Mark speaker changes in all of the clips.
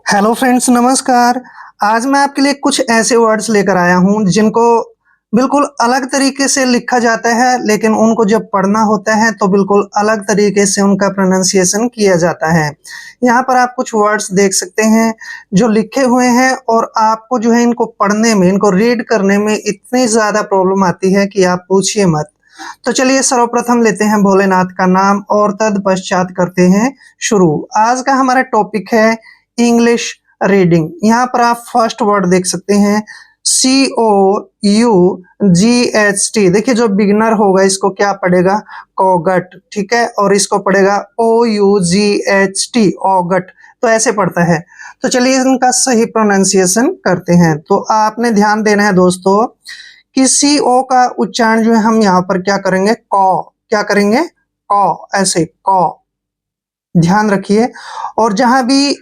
Speaker 1: Hello friends, नमस्कार। आज मैं आपके लिए कुछ ऐसे वर्ड्स लेकर आया हूँ जिनको बिल्कुल अलग तरीके से लिखा जाता है, लेकिन उनको जब पढ़ना होता है तो बिल्कुल अलग तरीके से उनका प्रोनाउंसिएशन किया जाता है। यहाँ पर आप कुछ वर्ड्स देख सकते हैं जो लिखे हुए हैं और आपको जो है इनको पढ़ने में, इनको रीड करने में इतनी ज़्यादा प्रॉब्लम आती है कि आप पूछिए मत। तो चलिए सर्वप्रथम लेते हैं भोलेनाथ का नाम और तत्पश्चात करते हैं शुरू। आज का हमारा टॉपिक है इंग्लिश रीडिंग। यहाँ पर आप फर्स्ट वर्ड देख सकते हैं COUGHT। देखिए जो बिगिनर होगा इसको क्या पढ़ेगा, कोगट, ठीक है, और इसको पढ़ेगा OUGHT, ऑगट। तो ऐसे पढ़ता है। तो चलिए इनका सही प्रोनाउंसिएशन करते हैं। तो आपने ध्यान देना है दोस्तों कि CO का उच्चारण जो है हम यहाँ पर क्या करेंगे, कॉ, क्या करेंगे, कॉ, ऐसे कॉ, ध्यान रखिए। और जहां भी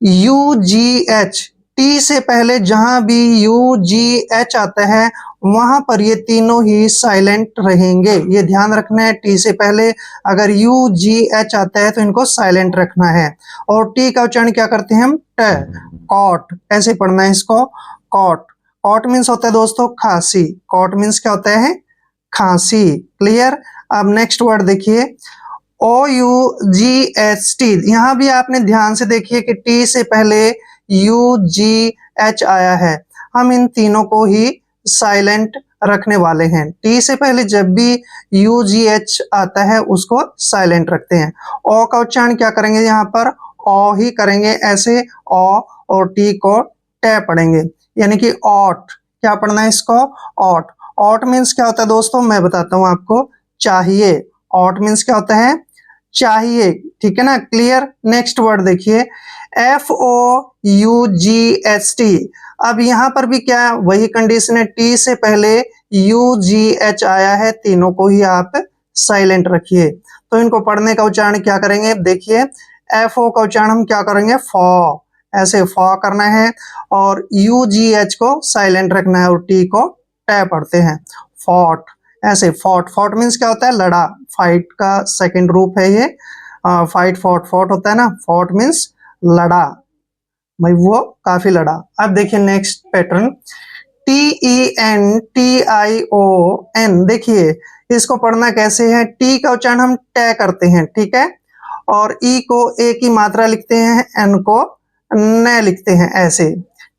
Speaker 1: UGH, टी से पहले जहां भी UGH आता है वहां पर ये तीनों ही साइलेंट रहेंगे। ये ध्यान रखना है, टी से पहले अगर UGH आता है तो इनको साइलेंट रखना है। और टी का उच्चारण क्या करते हैं हम, ट, कॉट, ऐसे पढ़ना है इसको, कॉट। कॉट मीन्स होता है दोस्तों खांसी। कॉट मीन्स क्या होता है, खांसी। क्लियर। अब नेक्स्ट वर्ड देखिए OUGHT। यहाँ भी आपने ध्यान से देखिए कि टी से पहले UGH आया है। हम इन तीनों को ही साइलेंट रखने वाले हैं। टी से पहले जब भी UGH आता है उसको साइलेंट रखते हैं। ओ का उच्चारण क्या करेंगे, यहाँ पर ओ ही करेंगे, ऐसे ओ, और टी को टे पढ़ेंगे, यानी कि ऑट। क्या पढ़ना है इसको, ऑट। ऑट मीन्स क्या होता है दोस्तों, मैं बताता हूँ आपको, चाहिए। ऑट मीन्स क्या होता है, चाहिए, ठीक है ना। क्लियर। नेक्स्ट वर्ड देखिए FOUGHT। अब यहाँ पर भी क्या वही कंडीशन है, टी से पहले UGH आया है, तीनों को ही आप साइलेंट रखिए। तो इनको पढ़ने का उच्चारण क्या करेंगे, देखिए FO का उच्चारण हम क्या करेंगे, फॉ, ऐसे फॉ करना है, और UGH को साइलेंट रखना है, और टी को टे पढ़ते हैं, फॉट, ऐसे फॉट। फॉट मीन्स क्या होता है, लड़ा। फाइट का सेकंड रूप है ये, फाइट, फॉट, फॉट होता है ना, फॉट मीन्स लड़ा, भाई वो काफी लड़ा। अब देखिए नेक्स्ट पैटर्न TENTION। देखिए इसको पढ़ना कैसे है, टी का उच्चारण हम टे करते हैं, ठीक है, और ई को ए की मात्रा लिखते हैं, एन को न लिखते हैं, ऐसे,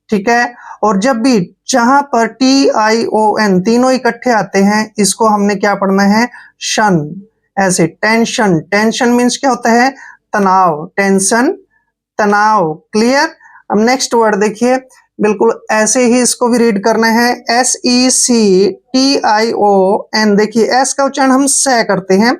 Speaker 1: ठीक है। और जब भी जहां पर TION तीनों इकट्ठे आते हैं इसको हमने क्या पढ़ना है, शन, ऐसे, टेंशन। टेंशन मीन्स क्या होता है, तनाव, टेंशन, तनाव। क्लियर। अब नेक्स्ट वर्ड देखिए, बिल्कुल ऐसे ही इसको भी रीड करना है, SECTION। देखिए एस का उच्चारण हम से करते हैं,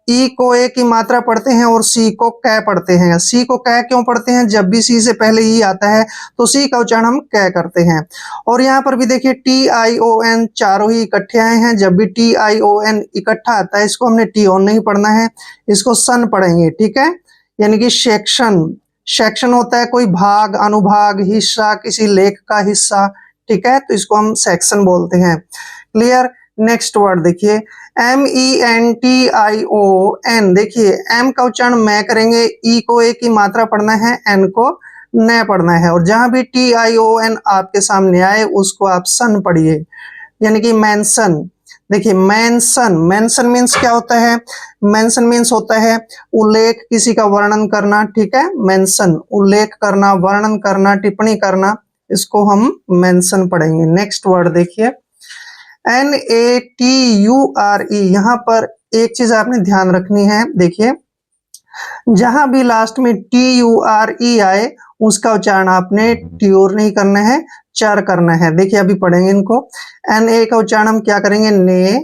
Speaker 1: ई को ए की मात्रा पढ़ते हैं, और सी को कै पढ़ते हैं। सी को कै क्यों पढ़ते हैं, जब भी सी से पहले ई आता है तो सी का उच्चारण हम कै करते हैं। और यहाँ पर भी देखिए TION चारों ही इकट्ठे आए हैं, जब भी TION इकट्ठा आता है इसको हमने TON नहीं पढ़ना है, इसको सन पढ़ेंगे, ठीक है, यानी कि सेक्शन। सेक्शन होता है कोई भाग, अनुभाग, हिस्सा, किसी लेख का हिस्सा, ठीक है, तो इसको हम सेक्शन बोलते हैं। क्लियर। नेक्स्ट वर्ड देखिए MENTION। देखिए एम का उच्चारण मैं करेंगे, ई को ए की मात्रा पढ़ना है, एन को न पढ़ना है, और जहां भी TION आपके सामने आए उसको आप सन पढ़िए, यानी कि मेंशन। देखिए मेंशन, मेंशन मीन्स क्या होता है, मेंशन मीन्स होता है उल्लेख, किसी का वर्णन करना, ठीक है, मेंशन, उल्लेख करना, वर्णन करना, टिप्पणी करना, इसको हम मेंशन पढ़ेंगे। नेक्स्ट वर्ड देखिए NATURE। यहाँ पर एक चीज आपने ध्यान रखनी है, देखिए जहां भी लास्ट में TURE आए उसका उच्चारण आपने ट्यूर नहीं करना है, चर करना है। देखिए अभी पढ़ेंगे इनको। NA का उच्चारण हम क्या करेंगे, ने,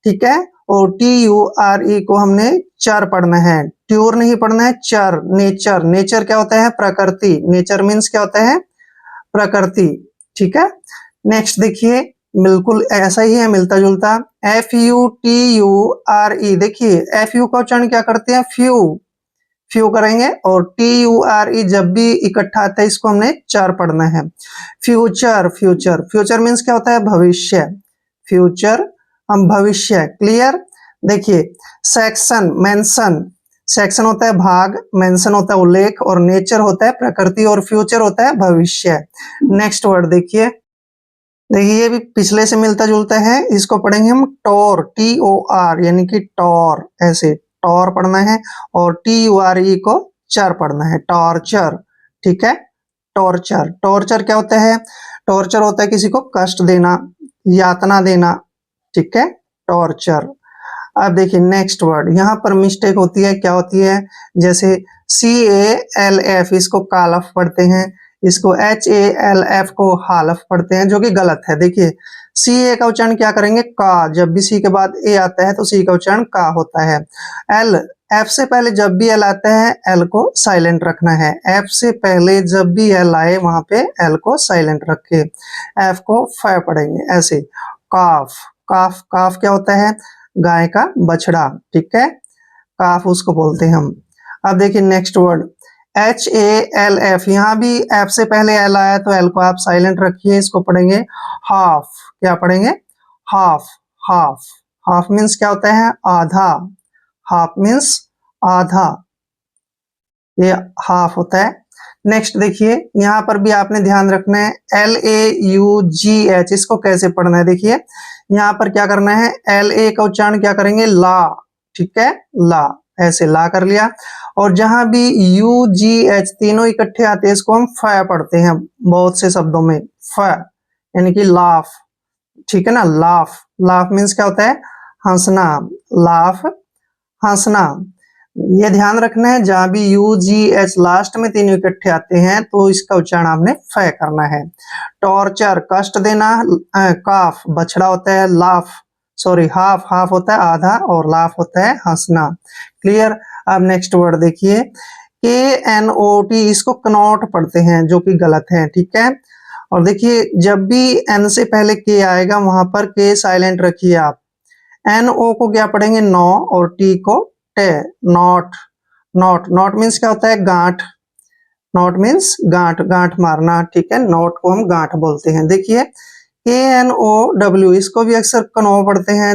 Speaker 1: ठीक है, और TURE को हमने चर पढ़ना है, ट्यूर नहीं पढ़ना है, चर। नेचर, नेचर क्या होता है, प्रकृति। नेचर मीन्स क्या होता है, प्रकृति, ठीक है। नेक्स्ट देखिए बिल्कुल ऐसा ही है, मिलता जुलता, FUTURE। देखिए FU का उच्चारण क्या करते हैं, फ्यू, फ्यू करेंगे, और TURE जब भी इकट्ठा आता है इसको हमने चार पढ़ना है, फ्यूचर। फ्यूचर, फ्यूचर मीन्स क्या होता है, भविष्य। फ्यूचर हम भविष्य। क्लियर। देखिए सेक्शन, मेंशन, सेक्शन होता है भाग, मेंशन होता है उल्लेख, और नेचर होता है प्रकृति, और फ्यूचर होता है भविष्य। नेक्स्ट वर्ड देखिए, देखिए ये भी पिछले से मिलता जुलता है, इसको पढ़ेंगे हम टोर, TOR, यानी कि टॉर, ऐसे टॉर पढ़ना है, और TURE को चर पढ़ना है, टॉर्चर, ठीक है। टॉर्चर, टॉर्चर क्या होता है? टॉर्चर होता है किसी को कष्ट देना, यातना देना, ठीक है, टॉर्चर। अब देखिए नेक्स्ट वर्ड, यहाँ पर मिस्टेक होती है, क्या होती है? जैसे CALF, इसको कालफ पढ़ते हैं, इसको HALF को हालफ पढ़ते हैं, जो कि गलत है। देखिए CA का उच्चारण क्या करेंगे? का। जब भी C के बाद A आता है तो C का उच्चारण का होता है। L, F से पहले जब भी L आता है L को साइलेंट रखना है। F से पहले जब भी L आए वहां पे L को साइलेंट रखे। F को फ पढ़ेंगे ऐसे, काफ। काफ, काफ क्या होता है? गाय का बछड़ा, ठीक है, काफ उसको बोलते हैं हम। अब देखिए नेक्स्ट वर्ड, HALF, यहाँ भी F से पहले L आया तो L को आप साइलेंट रखिए, इसको पढ़ेंगे हाफ। क्या पढ़ेंगे? Half, half. हाफ मीन्स क्या होता है? आधा। हाफ मीन्स आधा, ये हाफ होता है। नेक्स्ट देखिए, यहाँ पर भी आपने ध्यान रखना है, LAUGH, इसको कैसे पढ़ना है? देखिए यहाँ पर क्या करना है, LA का उच्चारण क्या करेंगे? ला, ठीक है, ला, ऐसे ला कर लिया। और जहां भी UGH तीनों इकट्ठे आते हैं इसको हम फ पढ़ते हैं बहुत से शब्दों में, फ, यानी कि लाफ, ठीक है ना, लाफ। लाफ मीन्स क्या होता है? हंसना, लाफ, हंसना। ये ध्यान रखना है, जहां भी UGH लास्ट में तीनों इकट्ठे आते हैं तो इसका उच्चारण आपने फ करना है। टॉर्चर, कष्ट देना, काफ बछड़ा होता है, लाफ सॉरी हाफ, हाफ होता है आधा, और लाफ होता है हंसना। क्लियर? अब नेक्स्ट वर्ड देखिए, KNOT, इसको कनॉट पढ़ते हैं, जो कि गलत है, ठीक है। और देखिए जब भी N से पहले K आएगा वहां पर K साइलेंट रखिए आप। NO को क्या पढ़ेंगे? नो, और T को टे, नॉट। नॉट, नॉट मीन्स क्या होता है? गांठ। नॉट मीन्स गांठ, गांठ मारना, ठीक है, नॉट को हम गांठ बोलते हैं। देखिए KNOW, इसको भी अक्सर कनो पढ़ते हैं।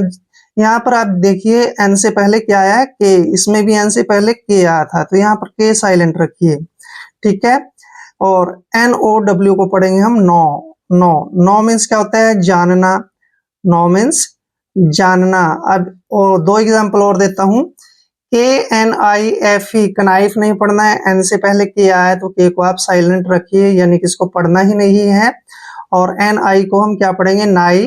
Speaker 1: यहाँ पर आप देखिए N से पहले क्या आया है? K, इसमें भी N से पहले K आया था, तो यहाँ पर K साइलेंट रखिए, ठीक है। और NOW को पढ़ेंगे हम नो। नो, नो मीन्स क्या होता है? जानना। नो मीन्स जानना। अब और दो एग्जांपल और देता हूं, KNIFE, कनाइफ नहीं पढ़ना है, N से पहले K आया है तो K को आप साइलेंट रखिए, यानी कि इसको पढ़ना ही नहीं है। और NI को हम क्या पढ़ेंगे? नाई,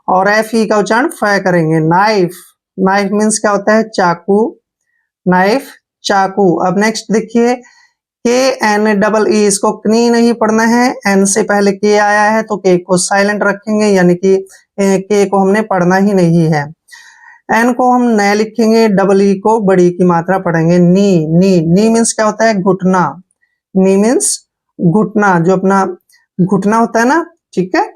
Speaker 1: और FE का उच्चारण फ करेंगे, नाइफ। नाइफ मीन्स क्या होता है? चाकू, नाइफ, चाकू। अब नेक्स्ट देखिए, KNEE, इसको कनी नहीं पढ़ना है, N से पहले K आया है तो K को साइलेंट रखेंगे, यानी कि K को हमने पढ़ना ही नहीं है। N को हम न लिखेंगे, EE को बड़ी की मात्रा पढ़ेंगे, नी। नी, नी मीन्स क्या होता है? घुटना। नी मीन्स घुटना, जो अपना घुटना होता है ना, ठीक है,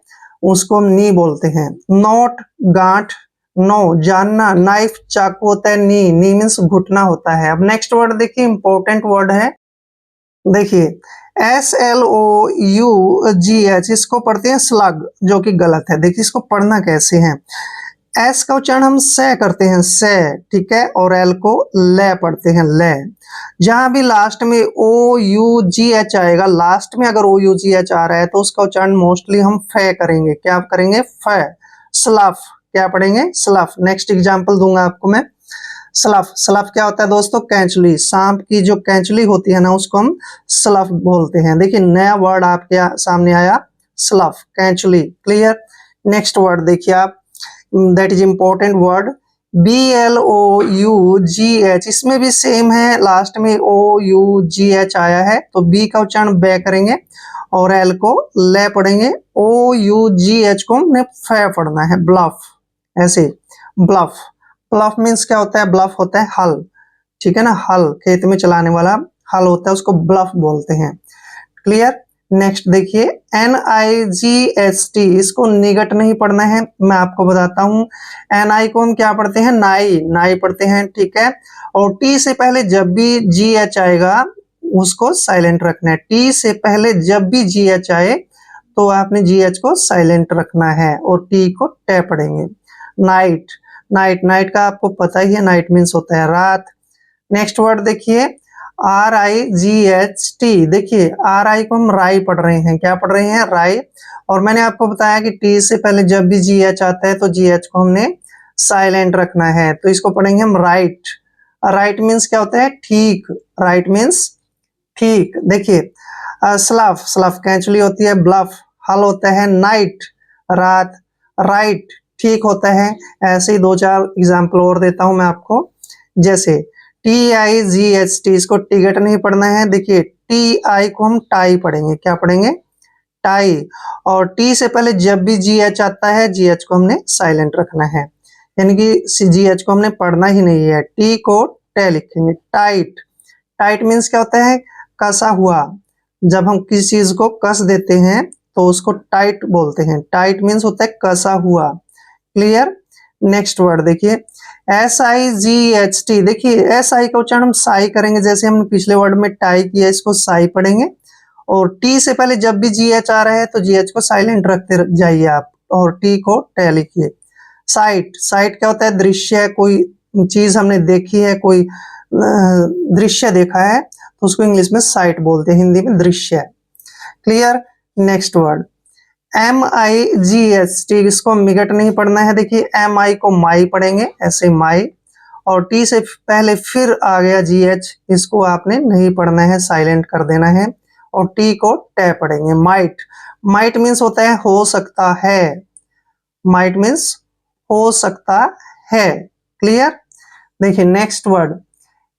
Speaker 1: उसको हम नी बोलते हैं। नोट, गांठ। नो, जानना। नाइफ, चाकू होता है। नी, नी मीन्स घुटना होता है। अब नेक्स्ट वर्ड देखिए, इंपॉर्टेंट वर्ड है, देखिए SLOUGH, इसको पढ़ते हैं स्लग, जो कि गलत है। देखिए इसको पढ़ना कैसे है? S का उच्चारण हम से करते हैं, से, ठीक है, और L को ले पढ़ते हैं, ले। जहां भी लास्ट में OUGH आएगा, लास्ट में अगर OUGH आ रहा है तो उसका उच्चारण मोस्टली हम फ करेंगे। क्या करेंगे? फ। स्लफ, क्या पढ़ेंगे? स्लफ। नेक्स्ट एग्जांपल दूंगा आपको मैं, स्लफ। स्लफ क्या होता है दोस्तों? कैंचुली, सांप की जो कैंचुली होती है ना, उसको हम स्लफ बोलते हैं। देखिए नया वर्ड आपके सामने आया, स्लफ, कैंचुली। क्लियर? नेक्स्ट वर्ड देखिए आप, that is important word, BLOUGH, इसमें भी सेम है, लास्ट में OUGH आया है तो B का उच्चारण बे करेंगे, और L को ले पढ़ेंगे, OUGH को हमने फ पढ़ना है, ब्लफ, ऐसे, ब्लफ। ब्लफ मीन्स क्या होता है? ब्लफ होता है हल, ठीक है ना, हल, खेत में चलाने वाला हल होता है, उसको ब्लफ बोलते हैं। क्लियर? नेक्स्ट देखिए, NIGHT, इसको निगट नहीं पढ़ना है, मैं आपको बताता हूं। NI को हम क्या पढ़ते हैं? नाई, नाई पढ़ते हैं, ठीक है। और T से पहले जब भी GH आएगा उसको साइलेंट रखना है। T से पहले जब भी GH आए तो आपने GH को साइलेंट रखना है, और T को टे पढ़ेंगे। नाइट, नाइट, नाइट का आपको पता ही है, नाइट मीन्स होता है रात। नेक्स्ट वर्ड देखिए RIGHT। देखिए RI को हम राई पढ़ रहे हैं, क्या पढ़ रहे हैं? राई। और मैंने आपको बताया कि टी से पहले जब भी GH आता है तो GH को हमने साइलेंट रखना है, तो इसको पढ़ेंगे हम राइट। राइट मीन्स क्या होता है? ठीक। राइट मीन्स ठीक। देखिए स्लफ, स्लफ कैंचुली होती है। ब्लफ, हल होता है नाइट, रात। राइट, ठीक होता है। ऐसे ही 2-4 एग्जाम्पल और देता हूं मैं आपको। जैसे TIGHT, इसको टिकट नहीं पढ़ना है। देखिए TI को हम टाई पढ़ेंगे, क्या पढ़ेंगे? टाई। और टी से पहले जब भी GH आता है, GH को हमने साइलेंट रखना है, यानी कि GH को हमने पढ़ना ही नहीं है। टी को टे लिखेंगे। टाइट, टाइट मीन्स क्या होता है? कसा हुआ। जब हम किसी चीज को कस देते हैं तो उसको टाइट बोलते हैं। टाइट मीन्स होता है कसा हुआ। क्लियर? नेक्स्ट वर्ड देखिए SIGHT। देखिए SI का उच्चारण हम साई करेंगे, जैसे हमने पिछले वर्ड में टाई किया, इसको साई पढ़ेंगे। और टी से पहले जब भी GH आ रहा है तो GH को साइलेंट रखते जाइए आप, और टी को टे लिखिए। साइट, साइट क्या होता है? दृश्य। कोई चीज हमने देखी है, कोई दृश्य देखा है तो उसको इंग्लिश में साइट बोलते हैं, हिंदी में दृश्य। क्लियर? नेक्स्ट वर्ड MIGHT, इसको मिगट नहीं पढ़ना है। देखिए MI को माई पढ़ेंगे, ऐसे माई। और टी से पहले फिर आ गया GH, इसको आपने नहीं पढ़ना है, साइलेंट कर देना है। और टी को टे पढ़ेंगे। माइट, माइट मीन्स होता है हो सकता है। माइट मीन्स हो सकता है। क्लियर? देखिए नेक्स्ट वर्ड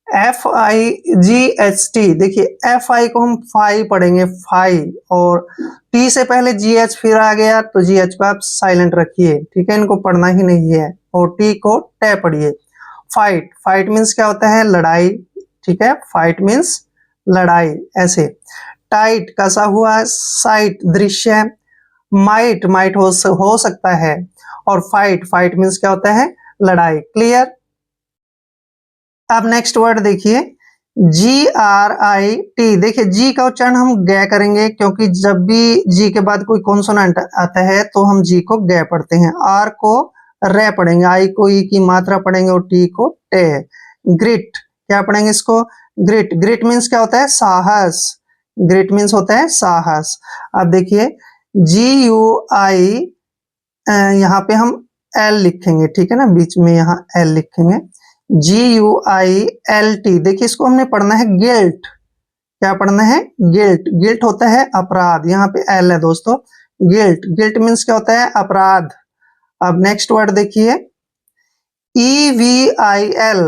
Speaker 1: FIGHT। देखिए FI को हम फाई पढ़ेंगे, फाई। और टी से पहले GH फिर आ गया तो GH को आप साइलेंट रखिए, ठीक है? इनको पढ़ना ही नहीं है। और टी को टे पढ़िए। फाइट, फाइट मीन्स क्या होता है? लड़ाई, ठीक है? फाइट मीन्स लड़ाई, ऐसे। टाइट, कसा हुआ। साइट, दृश्य। माइट, माइट हो सकता है। और फाइट, फाइट मीन्स क्या होता है? लड़ाई। क्लियर? अब नेक्स्ट वर्ड देखिए GRIT। देखिए जी का उच्चारण हम गे करेंगे, क्योंकि जब भी जी के बाद कोई कॉन्सोनेंट आता है तो हम जी को गे पढ़ते हैं। आर को रे पढ़ेंगे, आई को ई की मात्रा पढ़ेंगे, और टी को टे। ग्रिट, क्या पढ़ेंगे इसको? ग्रिट। ग्रिट मीन्स क्या होता है? साहस। ग्रिट मीन्स होता है साहस। अब देखिए GUI, यहाँ पे हम L लिखेंगे, ठीक है ना? बीच में यहाँ L लिखेंगे। GUILT। देखिए इसको हमने पढ़ना है गिल्ट। क्या पढ़ना है? गिल्ट। गिल्ट होता है अपराध, यहाँ पे L है दोस्तों। गिल्ट, गिल्ट मीन्स क्या होता है? अपराध। अब नेक्स्ट वर्ड देखिए EVIL।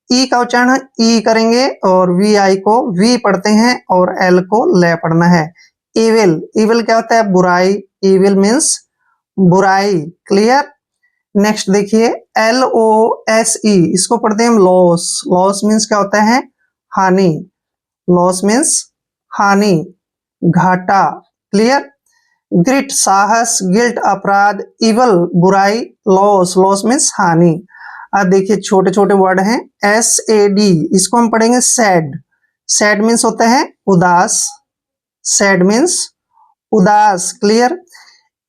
Speaker 1: ई का उच्चारण ई करेंगे, और VI को वी पढ़ते हैं, और L को ले पढ़ना है। इविल, इविल क्या होता है? बुराई। इविल मीन्स बुराई। क्लियर? नेक्स्ट देखिए LOSE, इसको पढ़ते हैं हम लॉस। लॉस मीन्स क्या होता है? हानि। लॉस मीन्स हानि, घाटा। क्लियर? ग्रिट, साहस। गिल्ट, अपराध। इवल, बुराई। लॉस, लॉस मीन्स हानि। अब देखिए छोटे छोटे वर्ड हैं SAD, इसको हम पढ़ेंगे सैड। सैड मीन्स होता है उदास। सैड मीन्स उदास। क्लियर?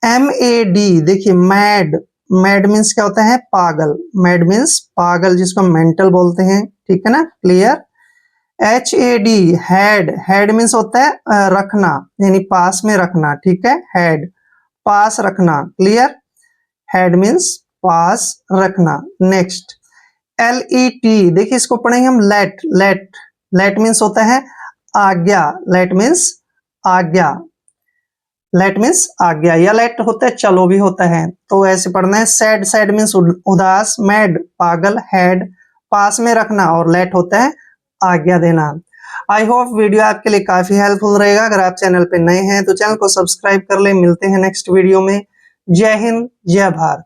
Speaker 1: MAD, देखिए मैड। मैड मीन्स क्या होता है? पागल। मैड मीन्स पागल, जिसको मेंटल बोलते हैं, ठीक है ना? Clear? HAD, head. Head means होता है रखना, यानी पास में रखना, ठीक है? हेड, पास रखना। क्लियर? हेड मीन्स पास रखना। नेक्स्ट LET, देखिए इसको पढ़ेंगे हम लेट। लेट, लेट मीन्स होता है आज्ञा। लेट मीन्स आज्ञा। लेट मीन्स आज्ञा, या लेट होता है चलो भी होता है, तो ऐसे पढ़ना है। सैड, सैड मीन्स उदास। मैड, पागल। हेड, पास में रखना। और लेट होता है आज्ञा देना। आई होप वीडियो आपके लिए काफी हेल्पफुल रहेगा। अगर आप चैनल पे नए हैं तो चैनल को सब्सक्राइब कर ले। मिलते हैं नेक्स्ट वीडियो में। जय हिंद, जय भारत।